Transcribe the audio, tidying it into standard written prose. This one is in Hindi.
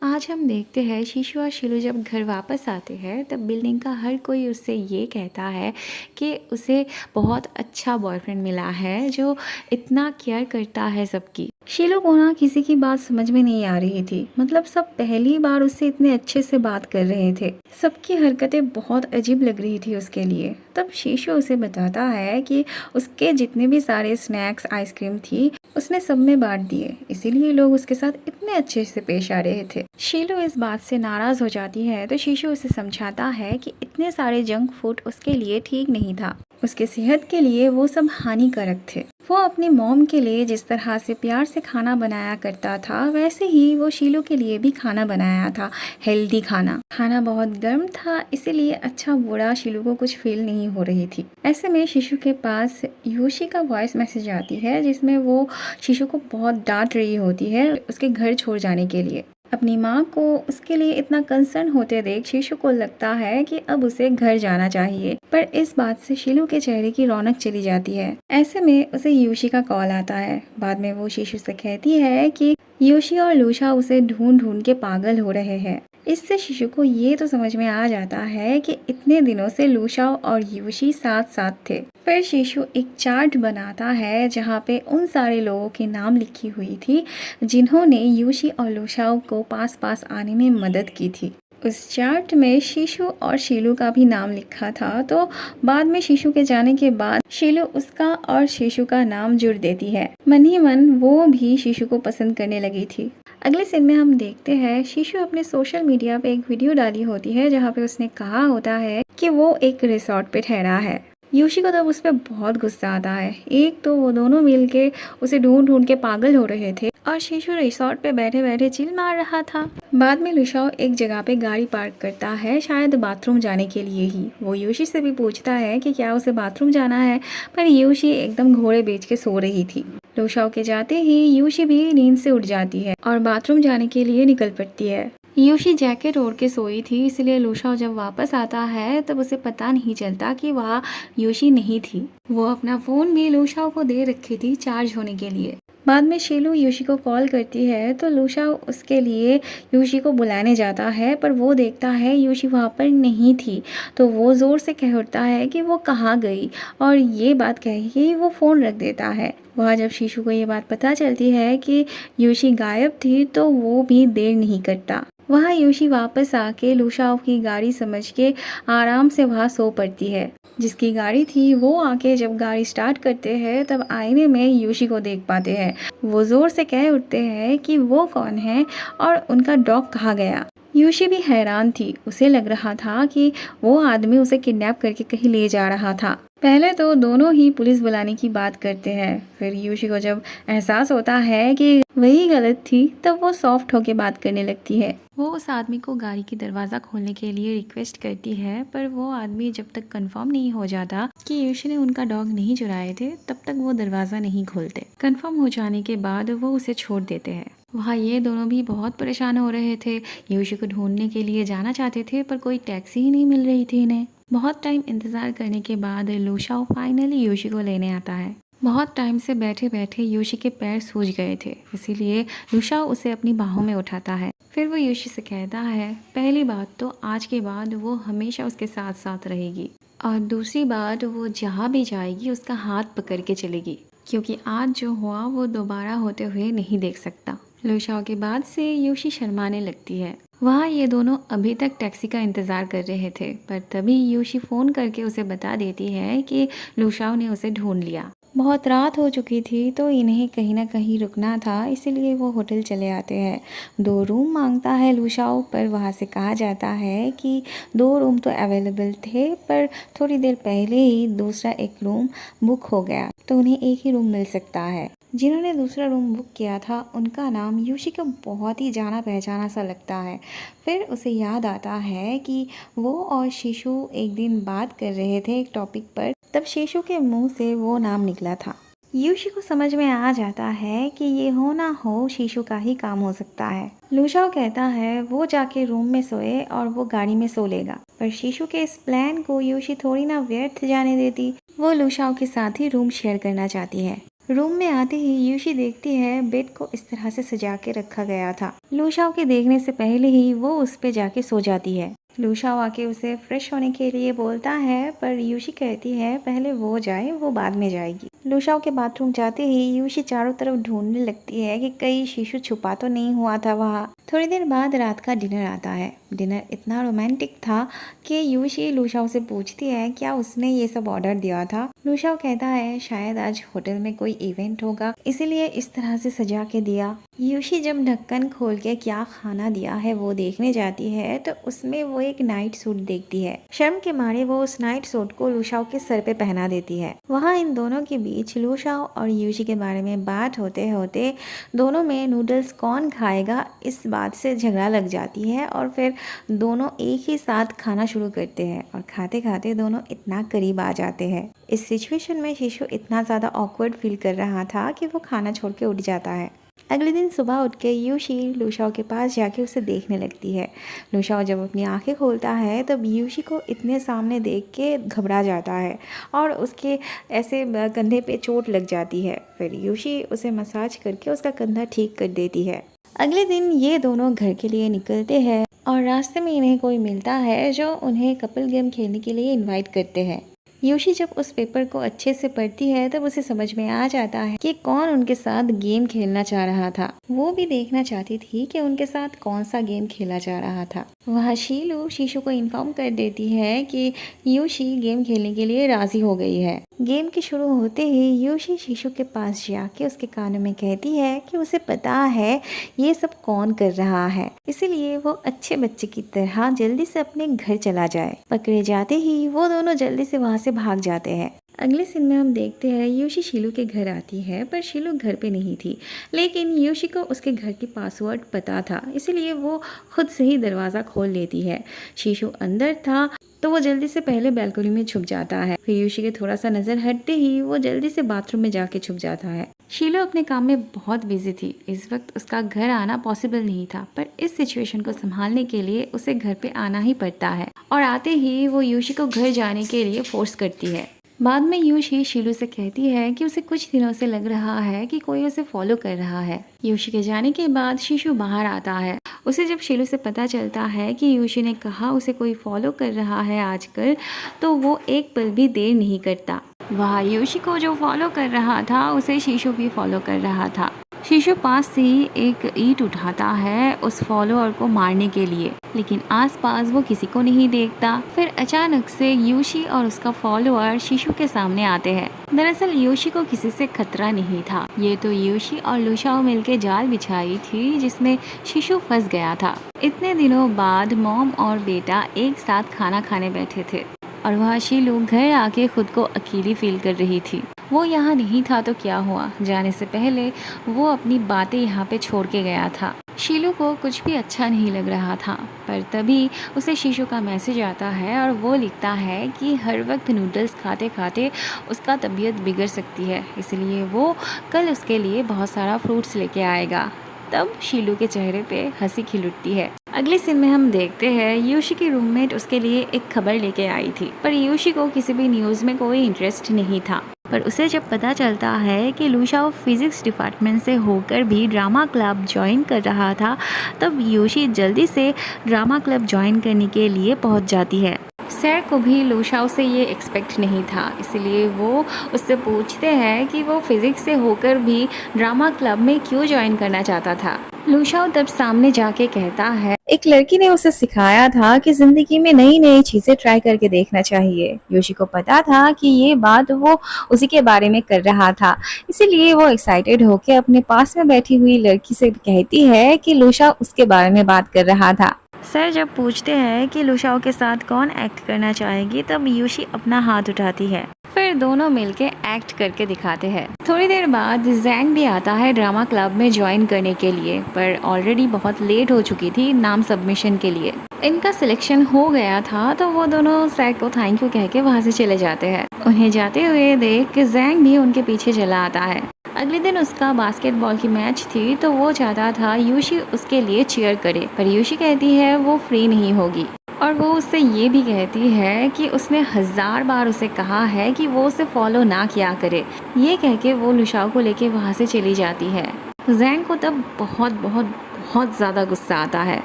आज हम देखते हैं शीशु और शीलू जब घर वापस आते हैं तब बिल्डिंग का हर कोई उससे ये कहता है कि उसे बहुत अच्छा बॉयफ्रेंड मिला है जो इतना केयर करता है सबकी। शीलू को ना किसी की बात समझ में नहीं आ रही थी। मतलब सब पहली बार उससे इतने अच्छे से बात कर रहे थे। सबकी हरकतें बहुत अजीब लग रही थी उसके लिए। तब शीशु उसे बताता है कि उसके जितने भी सारे स्नैक्स आइसक्रीम थी उसने सब में बांट दिए, इसीलिए लोग उसके साथ इतने अच्छे से पेश आ रहे थे। शीलू इस बात से नाराज हो जाती है तो शीशु उसे समझाता है कि इतने सारे जंक फूड उसके लिए ठीक नहीं था। उसके सेहत के लिए वो सब हानिकारक थे। वो अपनी मॉम के लिए जिस तरह से प्यार से खाना बनाया करता था वैसे ही वो शीलू के लिए भी खाना बनाया था। हेल्दी खाना। खाना बहुत गर्म था, इसीलिए अच्छा बुरा शीलू को कुछ फील नहीं हो रही थी। ऐसे में शीशु के पास योशी का वॉइस मैसेज आती है जिसमें वो शीशु को बहुत डांट रही होती है उसके घर छोड़ जाने के लिए। अपनी माँ को उसके लिए इतना कंसर्न होते देख शीशु को लगता है कि अब उसे घर जाना चाहिए, पर इस बात से शीलू के चेहरे की रौनक चली जाती है। ऐसे में उसे योशी का कॉल आता है। बाद में वो शीशु से कहती है कि योशी और लूशा उसे ढूंढ ढूंढ के पागल हो रहे हैं। इससे शिशु को ये तो समझ में आ जाता है कि इतने दिनों से लूशा और योशी साथ साथ थे। फिर शिशु एक चार्ट बनाता है जहाँ पे उन सारे लोगों के नाम लिखी हुई थी जिन्होंने योशी और लूशा को पास पास आने में मदद की थी। उस चार्ट में शीशु और शीलू का भी नाम लिखा था। तो बाद में शीशु के जाने के बाद शीलू उसका और शीशु का नाम जुड़ देती है। मन ही मन वो भी शीशु को पसंद करने लगी थी। अगले सीन में हम देखते हैं शीशु अपने सोशल मीडिया पे एक वीडियो डाली होती है जहाँ पे उसने कहा होता है कि वो एक रिसोर्ट पे ठहरा है। योशी को तब उस पर बहुत गुस्सा आता है। एक तो वो दोनों मिलके उसे ढूंढ ढूंढ के पागल हो रहे थे और शीशु रिसोर्ट पे बैठे बैठे चिल मार रहा था। बाद में लुशाओ एक जगह पे गाड़ी पार्क करता है, शायद बाथरूम जाने के लिए ही। वो योशी से भी पूछता है कि क्या उसे बाथरूम जाना है, पर योशी एकदम घोड़े बेच के सो रही थी। लुशाओ के जाते ही योशी भी नींद से उठ जाती है और बाथरूम जाने के लिए निकल पड़ती है। योशी जैकेट ओढ़ के सोई थी, इसलिए लूशा जब वापस आता है तब उसे पता नहीं चलता कि वह योशी नहीं थी। वो अपना फोन भी लूशा को दे रखी थी चार्ज होने के लिए। बाद में शीलू योशी को कॉल करती है तो लूशा उसके लिए योशी को बुलाने जाता है, पर वो देखता है योशी वहाँ पर नहीं थी। तो वो जोर से कह उठता है कि वो कहाँ गई, और ये बात कह के वो फ़ोन रख देता है। वह जब शीशु को ये बात पता चलती है कि योशी गायब थी तो वो भी देर नहीं करता। वहाँ योशी वापस आके लूशाओ की गाड़ी समझ के आराम से वहाँ सो पड़ती है। जिसकी गाड़ी थी वो आके जब गाड़ी स्टार्ट करते हैं तब आईने में योशी को देख पाते हैं। वो जोर से कह उठते हैं कि वो कौन है और उनका डॉग कहाँ गया। योशी भी हैरान थी। उसे लग रहा था कि वो आदमी उसे किडनैप करके कहीं ले जा रहा था। पहले तो दोनों ही पुलिस बुलाने की बात करते हैं, फिर योशी को जब एहसास होता है कि वही गलत थी तब वो सॉफ्ट होके बात करने लगती है। वो उस आदमी को गाड़ी की दरवाज़ा खोलने के लिए रिक्वेस्ट करती है, पर वो आदमी जब तक कंफर्म नहीं हो जाता कि योशी ने उनका डॉग नहीं चुराए थे तब तक वो दरवाज़ा नहीं खोलते। कंफर्म हो जाने के बाद वो उसे छोड़ देते हैं। वहाँ ये दोनों भी बहुत परेशान हो रहे थे। योशी को ढूंढने के लिए जाना चाहते थे पर कोई टैक्सी ही नहीं मिल रही थी इन्हें। बहुत टाइम इंतजार करने के बाद लूशाओ फाइनली योशी को लेने आता है। बहुत टाइम से बैठे बैठे योशी के पैर सूज गए थे, इसीलिए लूशाओ उसे अपनी बाहों में उठाता है। फिर वो योशी से कहता है पहली बात तो आज के बाद वो हमेशा उसके साथ साथ रहेगी, और दूसरी बात वो जहाँ भी जाएगी उसका हाथ पकड़ के चलेगी, क्योंकि आज जो हुआ वो दोबारा होते हुए नहीं देख सकता। लूशाओ के बाद से योशी शर्माने लगती है। वहाँ ये दोनों अभी तक टैक्सी का इंतज़ार कर रहे थे, पर तभी योशी फ़ोन करके उसे बता देती है कि लूशाओ ने उसे ढूंढ लिया। बहुत रात हो चुकी थी तो इन्हें कहीं ना कहीं रुकना था, इसीलिए वो होटल चले आते हैं। 2 रूम मांगता है लूशाओ, पर वहाँ से कहा जाता है कि 2 रूम तो अवेलेबल थे, पर थोड़ी देर पहले ही दूसरा एक रूम बुक हो गया तो उन्हें एक ही रूम मिल सकता है। जिन्होंने दूसरा रूम बुक किया था उनका नाम योशी को बहुत ही जाना पहचाना सा लगता है। फिर उसे याद आता है कि वो और शीशु एक दिन बात कर रहे थे एक टॉपिक पर, तब शीशु के मुंह से वो नाम निकला था। योशी को समझ में आ जाता है कि ये हो ना हो शीशु का ही काम हो सकता है। लूशाओ कहता है वो जाके रूम में सोए और वो गाड़ी में सो लेगा, पर शीशु के इस प्लान को योशी थोड़ी ना व्यर्थ जाने देती। वो लूशाओ के साथ ही रूम शेयर करना चाहती है। रूम में आते ही यूशी देखती है बेड को इस तरह से सजा के रखा गया था। लूशाओ के देखने से पहले ही वो उस पे जाके सो जाती है। लूशाओ आके उसे फ्रेश होने के लिए बोलता है, पर यूशी कहती है पहले वो जाए, वो बाद में जाएगी। लूशाओ के बाथरूम जाते ही यूशी चारों तरफ ढूंढने लगती है कि कहीं शीशु छुपा तो नहीं हुआ था वहाँ। थोड़ी देर बाद रात का डिनर आता है। डिनर इतना रोमांटिक था कि यूशी लूशाओ से पूछती है क्या उसने ये सब ऑर्डर दिया था। लूशाओ कहता है शायद आज होटल में कोई इवेंट होगा, इसीलिए इस तरह से सजा के दिया। यूशी जब ढक्कन खोल के क्या खाना दिया है वो देखने जाती है तो उसमें वो एक नाइट सूट देखती है। शर्म के मारे वो उस नाइट सूट को लूशाओ के सर पे पहना देती है। वहाँ इन दोनों के बीच लूशाओ और यूशी के बारे में बात होते होते दोनों में नूडल्स कौन खाएगा इस बात से झगड़ा लग जाती है और फिर दोनों एक ही साथ खाना शुरू करते हैं और खाते खाते दोनों इतना करीब आ जाते हैं। इस सिचुएशन में शीशु इतना ज़्यादा ऑकवर्ड फील कर रहा था कि वो खाना छोड़ के उठ जाता है। अगले दिन सुबह उठ के यूशी लूशाओ के पास जाके उसे देखने लगती है। लूशाओ जब अपनी आंखें खोलता है तब यूशी को इतने सामने देख के घबरा जाता है और उसके ऐसे कंधे पे चोट लग जाती है। फिर यूशी उसे मसाज करके उसका कंधा ठीक कर देती है। अगले दिन ये दोनों घर के लिए निकलते हैं और रास्ते में इन्हें कोई मिलता है जो उन्हें कपल गेम खेलने के लिए इनवाइट करते हैं। यूशी जब उस पेपर को अच्छे से पढ़ती है तब उसे समझ में आ जाता है कि कौन उनके साथ गेम खेलना चाह रहा था। वो भी देखना चाहती थी कि उनके साथ कौन सा गेम खेला जा रहा था। वह शीलू शीशु को इन्फॉर्म कर देती है कि यूशी गेम खेलने के लिए राजी हो गई है। गेम के शुरू होते ही यूशी शीशु के पास जाके उसके कानों में कहती है कि उसे पता है ये सब कौन कर रहा है, इसीलिए वो अच्छे बच्चे की तरह जल्दी से अपने घर चला जाए। पकड़े जाते ही वो दोनों जल्दी से वहाँ से भाग जाते हैं। अगले सीन में हम देखते हैं यूशी शीलू के घर आती है, पर शीलू घर पे नहीं थी, लेकिन यूशी को उसके घर की पासवर्ड पता था, इसलिए वो खुद से ही दरवाज़ा खोल लेती है। शीशु अंदर था तो वो जल्दी से पहले बैल्कनी में छुप जाता है। फिर यूशी के थोड़ा सा नज़र हटते ही वो जल्दी से बाथरूम में जाके छुप जाता है। शीलो अपने काम में बहुत बिजी थी, इस वक्त उसका घर आना पॉसिबल नहीं था, पर इस सिचुएशन को संभालने के लिए उसे घर पे आना ही पड़ता है और आते ही वो यूशी को घर जाने के लिए फोर्स करती है। बाद में यूशी शीलू से कहती है कि उसे कुछ दिनों से लग रहा है कि कोई उसे फॉलो कर रहा है। यूशी के जाने के बाद शीशु बाहर आता है। उसे जब शीलू से पता चलता है कि यूशी ने कहा उसे कोई फॉलो कर रहा है आजकल, तो वो एक पल भी देर नहीं करता। वह यूशी को जो फॉलो कर रहा था उसे शीशु भी फॉलो कर रहा था। शीशु पास से ही एक ईंट उठाता है उस फॉलोअर को मारने के लिए, लेकिन आसपास वो किसी को नहीं देखता। फिर अचानक से यूशी और उसका फॉलोअर शीशु के सामने आते हैं। दरअसल यूशी को किसी से खतरा नहीं था, ये तो यूशी और लूशाओ मिलके जाल बिछाई थी जिसमें शीशु फंस गया था। इतने दिनों बाद मॉम और बेटा एक साथ खाना खाने बैठे थे और वह शीलू घर आके खुद को अकेली फील कर रही थी। वो यहाँ नहीं था तो क्या हुआ, जाने से पहले वो अपनी बातें यहाँ पे छोड़ के गया था। शीलू को कुछ भी अच्छा नहीं लग रहा था, पर तभी उसे शीशु का मैसेज आता है और वो लिखता है कि हर वक्त नूडल्स खाते खाते उसका तबीयत बिगड़ सकती है, इसलिए वो कल उसके लिए बहुत सारा फ्रूट्स लेके आएगा। तब शीलू के चेहरे पे हंसी खिल उठती है। अगले सीन में हम देखते हैं यूशी की रूममेट उसके लिए एक खबर लेके आई थी, पर यूशी को किसी भी न्यूज़ में कोई इंटरेस्ट नहीं था। पर उसे जब पता चलता है कि लूशाओ फिजिक्स डिपार्टमेंट से होकर भी ड्रामा क्लब ज्वाइन कर रहा था, तब यूशी जल्दी से ड्रामा क्लब ज्वाइन करने के लिए पहुंच जाती है। सैर को भी लूशाओ से ये एक्सपेक्ट नहीं था, इसलिए वो उससे पूछते हैं कि वो फिजिक्स से होकर भी ड्रामा क्लब में क्यों ज्वाइन करना चाहता था। लूशाओ तब सामने जाके कहता है एक लड़की ने उसे सिखाया था कि जिंदगी में नई नई चीजें ट्राई करके देखना चाहिए। योशी को पता था कि ये बात वो उसी के बारे में कर रहा था, इसीलिए वो एक्साइटेड होकर अपने पास में बैठी हुई लड़की से कहती है कि लूशा उसके बारे में बात कर रहा था। सर जब पूछते हैं कि लूशाओ के साथ कौन एक्ट करना चाहेगी, तब यूशी अपना हाथ उठाती है। फिर दोनों मिलके एक्ट करके दिखाते हैं। थोड़ी देर बाद जैंग भी आता है ड्रामा क्लब में ज्वाइन करने के लिए, पर ऑलरेडी बहुत लेट हो चुकी थी नाम सबमिशन के लिए। इनका सिलेक्शन हो गया था तो वो दोनों सैर को थैंक यू कह के वहाँ से चले जाते हैं। उन्हें जाते हुए देख के जैंग भी उनके पीछे चला आता है। अगले दिन उसका बास्केटबॉल की मैच थी तो वो चाहता था यूशी उसके लिए चीयर करे, पर यूशी कहती है वो फ्री नहीं होगी। और वो उससे ये भी कहती है कि उसने 1000 बार उसे कहा है कि वो उसे फॉलो ना किया करे। ये कह के वो लुशाओ को लेके वहाँ से चली जाती है। जैन को तब बहुत बहुत बहुत ज़्यादा गुस्सा आता है।